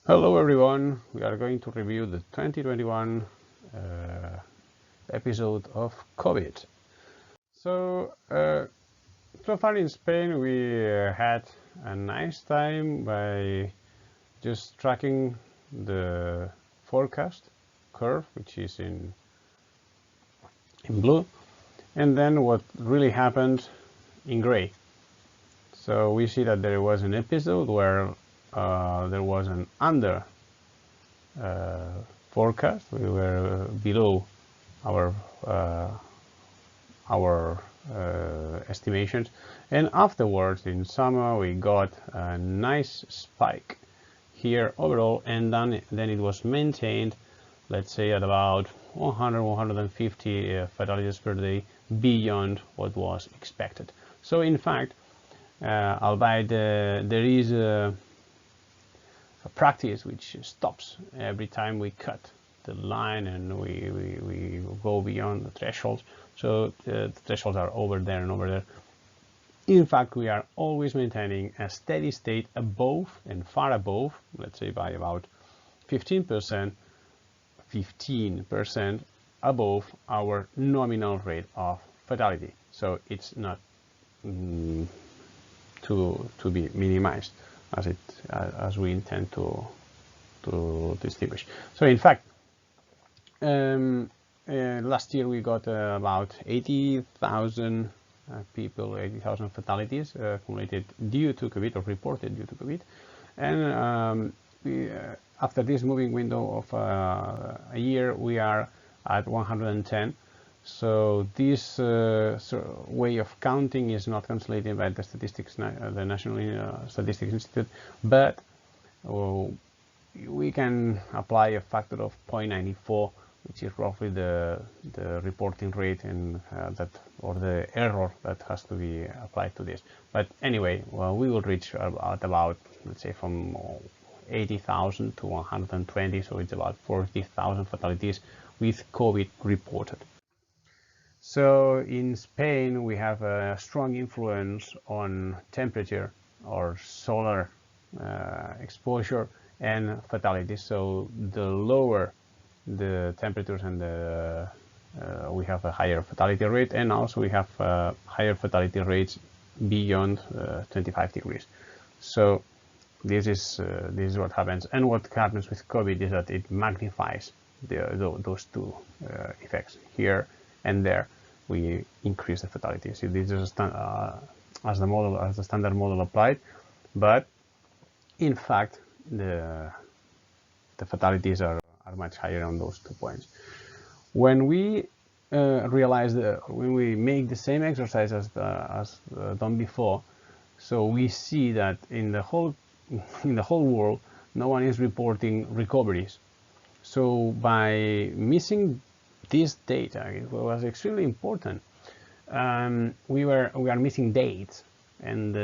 Hello everyone, we are going to review the 2021 episode of COVID. So far in Spain we had a nice time by just tracking the forecast curve, which is in blue, and then what really happened in gray. So we see that there was an episode where there was an under forecast. We were below our estimations, and afterwards in summer we got a nice spike here overall, and then it was maintained, let's say, at about 100-150 fatalities per day beyond what was expected. So in fact, albeit there is a practice which stops every time we cut the line and we go beyond the thresholds. So the thresholds are over there and over there. In fact, we are always maintaining a steady state above and far above, let's say by about 15% above our nominal rate of fatality. So it's not to be minimized as we intend to distinguish. So in fact, last year we got about 80,000 people, 80,000 fatalities accumulated due to COVID or reported due to COVID, and after this moving window of a year, we are at 110. So this way of counting is not translated by the statistics, the National Statistics Institute, but we can apply a factor of 0.94, which is roughly the reporting rate and or the error that has to be applied to this. But anyway, well, we will reach at about, let's say, from 80,000 to 120, so it's about 40,000 fatalities with COVID reported. So in Spain, we have a strong influence on temperature or solar exposure and fatalities. So the lower the temperatures and we have a higher fatality rate, and also we have higher fatality rates beyond 25 degrees. So this is what happens, and what happens with COVID is that it magnifies those two effects. Here and there we increase the fatality. So this is as the standard model applied, but in fact the fatalities are much higher on those 2 points. When we when we make the same exercise as done before, so we see that in the whole world no one is reporting recoveries. So by missing this data, it was extremely important. We are missing dates, and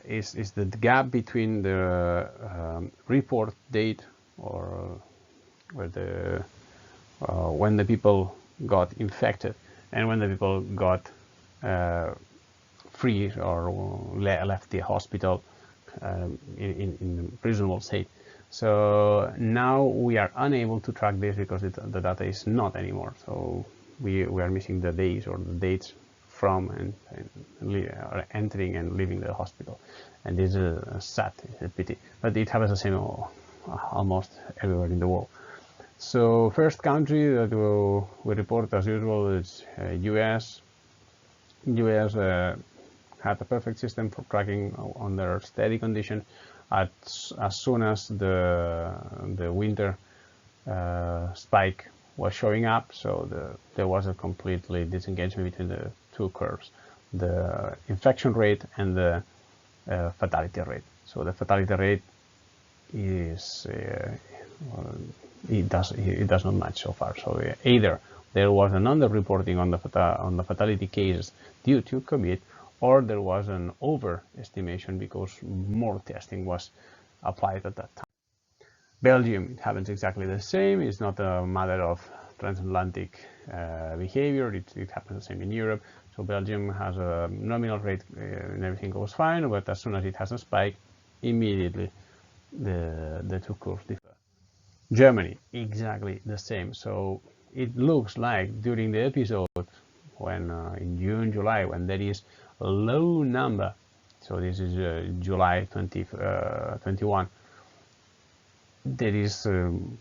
is the gap between the report date or the when the people got infected and when the people got free or left the hospital in reasonable state. So now we are unable to track this because the data is not anymore. So we are missing the days or the dates from and entering and leaving the hospital, and this is sad. It's a pity, but it happens the same almost everywhere in the world. So first country that we report as usual is US. US had a perfect system for tracking under steady condition. As soon as the winter spike was showing up, so there was a completely disengagement between the two curves, the infection rate and the fatality rate. So the fatality rate is it does not match so far. So either there was an underreporting on the fatality cases due to COVID, or there was an overestimation because more testing was applied at that time. Belgium, it happens exactly the same. It's not a matter of transatlantic behavior. It happens the same in Europe. So Belgium has a nominal rate and everything goes fine, but as soon as it has a spike, immediately the two curves differ. Germany, exactly the same. So it looks like during the episode when in June, July, when there is a low number, so this is July 2021, there is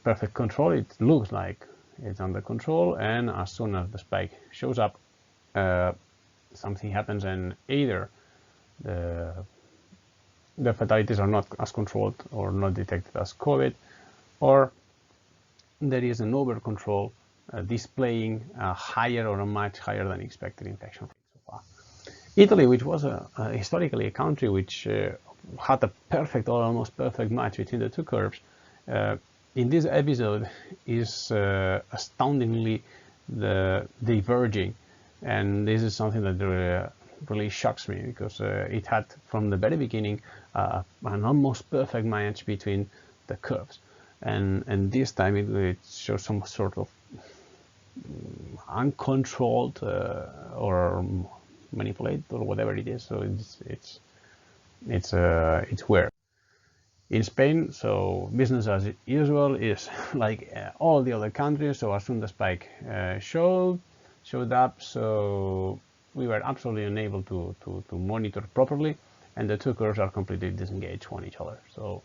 perfect control. It looks like it's under control, and as soon as the spike shows up, something happens, and either the fatalities are not as controlled or not detected as COVID, or there is an over control displaying a higher or a much higher than expected infection rate so far. Italy, which was historically a country which had a perfect or almost perfect match between the two curves, in this episode is astoundingly diverging, and this is something that really shocks me, because it had from the very beginning an almost perfect match between the curves, and this time it shows some sort of uncontrolled or manipulated or whatever it is. So it's weird. In Spain, so business as usual is like all the other countries. So as soon as the spike showed up, so we were absolutely unable to monitor properly, and the two curves are completely disengaged from each other. So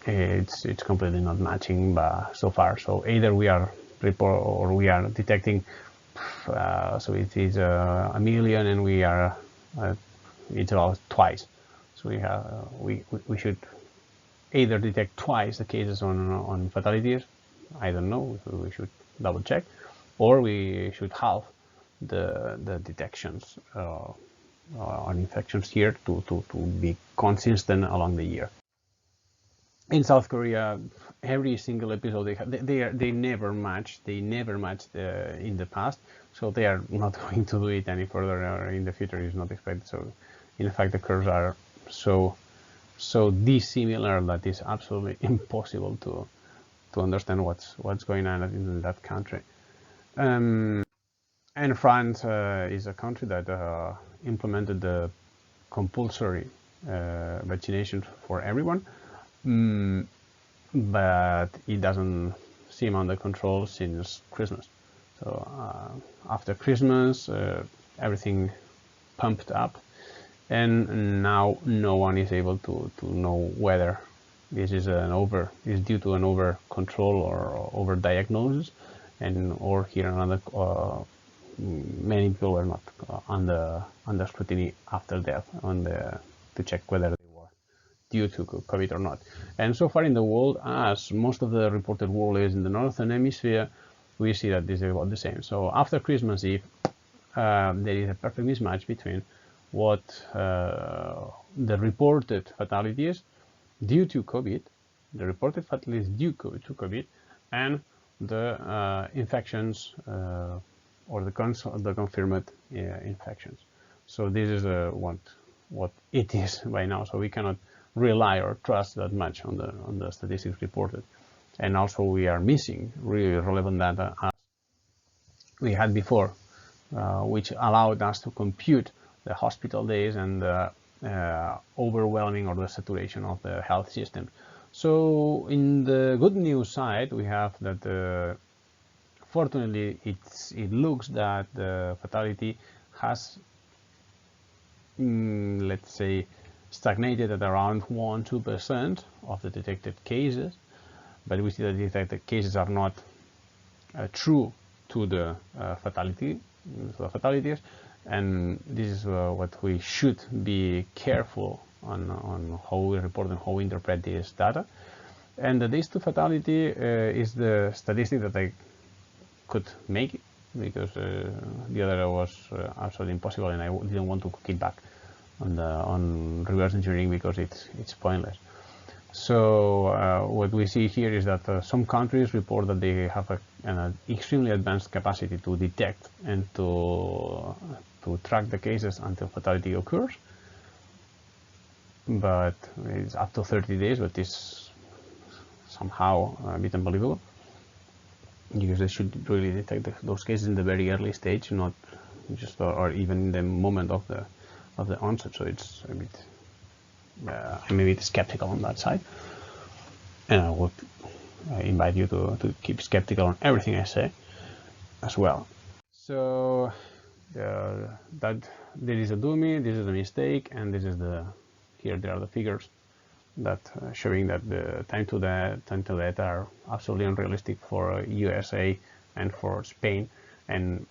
it's completely not matching so far. So either we are detecting, so it is a million, and we are it's about twice. So we should either detect twice the cases on fatalities. I don't know. We should double check, or we should halve the detections on infections here to be consistent along the year. In South Korea, every single episode they never match. They never matched in the past, so they are not going to do it any further in the future. Is not expected. So, in fact, the curves are so dissimilar that it's absolutely impossible to understand what's going on in that country. And France is a country that implemented the compulsory vaccination for everyone, but it doesn't seem under control since Christmas. So after Christmas, everything pumped up, and now no one is able to know whether this is due to an over control or over diagnosis, and or here another many people were not under scrutiny after death to check whether they were due to COVID or not. And so far in the world, as most of the reported world is in the northern hemisphere, we see that this is about the same. So after Christmas Eve, there is a perfect mismatch between what the reported fatalities due to COVID, and the infections or the confirmed infections. So this is what it is by now. So we cannot rely or trust that much on the statistics reported, and also we are missing really relevant data as we had before, which allowed us to compute the hospital days and the overwhelming or the saturation of the health system. So in the good news side, we have that fortunately it looks that the fatality has let's say stagnated at around 1-2% of the detected cases, but we see that the detected cases are not true to the fatalities, and this is what we should be careful on how we report and how we interpret this data. And the days to fatality is the statistic that I could make it, because the other was absolutely impossible, and I didn't want to cook it back on reverse engineering because it's pointless. So what we see here is that some countries report that they have an extremely advanced capacity to detect and to track the cases until fatality occurs, but it's up to 30 days, but it's somehow a bit unbelievable, because they should really detect those cases in the very early stage, not just or even in the moment of the onset. So it's a bit I'm a bit skeptical on that side. And I would invite you to keep skeptical on everything I say as well. So that there is a dummy, this is a mistake, and this is here there are the figures that showing that the time to death are absolutely unrealistic for USA and for Spain, and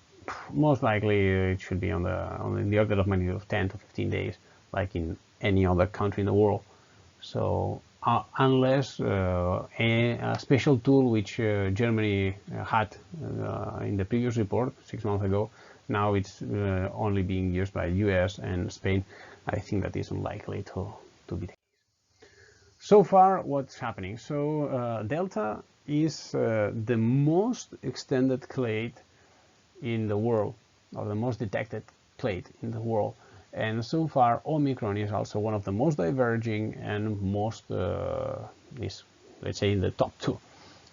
most likely it should be on the order of magnitude of 10 to 15 days, like in any other country in the world. So unless a special tool which Germany had in the previous report 6 months ago, now it's only being used by US and Spain, I think that is unlikely to be the case. So far, what's happening? So Delta is the most extended clade in the world, or the most detected clade in the world. And so far, Omicron is also one of the most diverging and most, is, let's say, in the top two,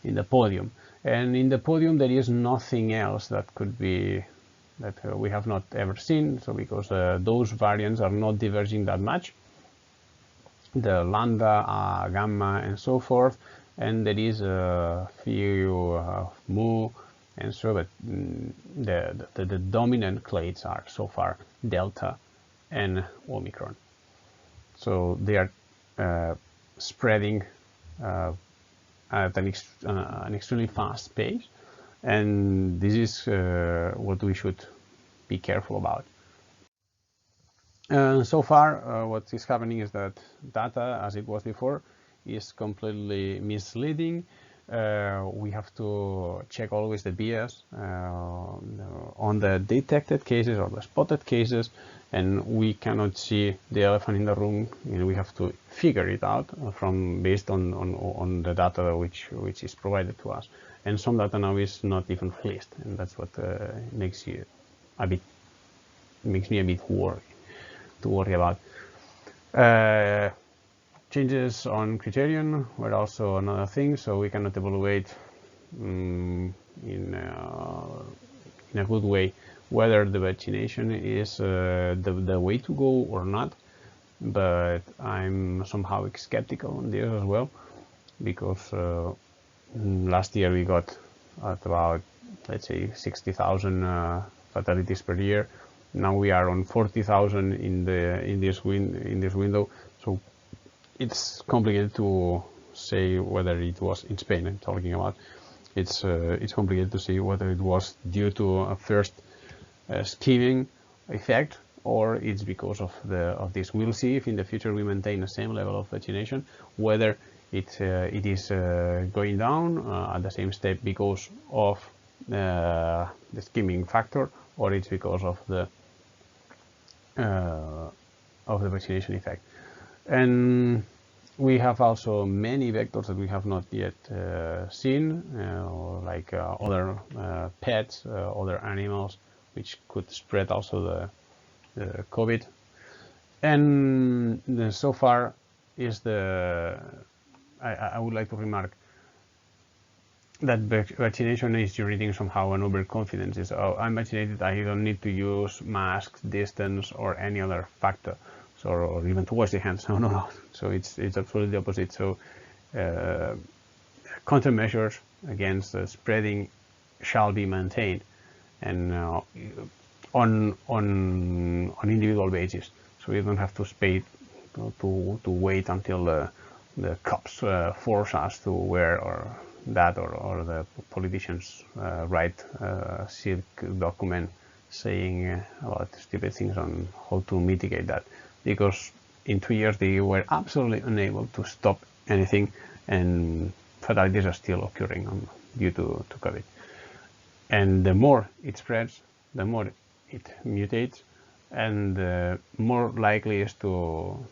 in the podium. And in the podium, there is nothing else that could be, that we have not ever seen. So because those variants are not diverging that much, the lambda, gamma, and so forth, and there is a few mu, and so, but the dominant clades are so far Delta and Omicron. So they are spreading at an extremely fast pace, and this is what we should be careful about. So far, what is happening is that data, as it was before, is completely misleading. We have to check always the bias on the detected cases or the spotted cases, and we cannot see the elephant in the room. We have to figure it out based on the data which is provided to us. And some data now is not even released, and that's what makes me a bit worry about. Changes on criterion were also another thing, so we cannot evaluate in a good way whether the vaccination is the way to go or not. But I'm somehow skeptical on this as well, because last year we got at about, let's say, 60,000 fatalities per year. Now we are on 40,000 in this window, so it's complicated to say whether it was in Spain. I'm talking about it's complicated to say whether it was due to a first scheming effect or it's because of this. We'll see if in the future we maintain the same level of vaccination, whether it is going down at the same step because of the scheming factor, or it's because of the vaccination effect. And we have also many vectors that we have not yet seen, like other pets, other animals, which could spread also the COVID. And so far is I would like to remark that vaccination is generating somehow an overconfidence. Is, oh, I'm vaccinated, I don't need to use masks, distance, or any other factor, so, or even to wash the hands. No. So it's absolutely the opposite. So countermeasures against spreading shall be maintained, and on individual basis. So you don't have to wait until the cops force us to wear or the politicians write a silk document saying about stupid things on how to mitigate that, because in 2 years they were absolutely unable to stop anything, and fatalities are still occurring due to COVID. And the more it spreads, the more it mutates, and the more likely is to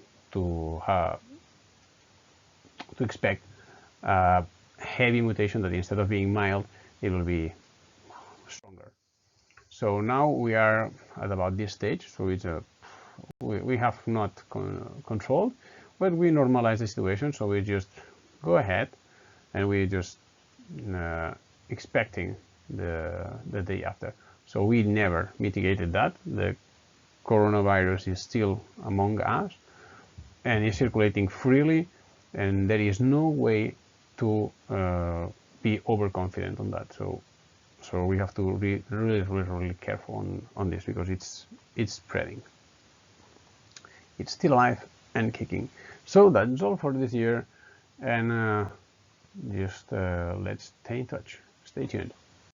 expect heavy mutation that instead of being mild, it will be stronger. So now we are at about this stage. So it's we have not controlled, but we normalize the situation. So we just go ahead, and we just expecting the day after. So we never mitigated that. The coronavirus is still among us and is circulating freely, and there is no way to be overconfident on that. So we have to be really careful on this, because it's spreading. It's still alive and kicking. So that's all for this year, and just let's stay in touch. Stay tuned.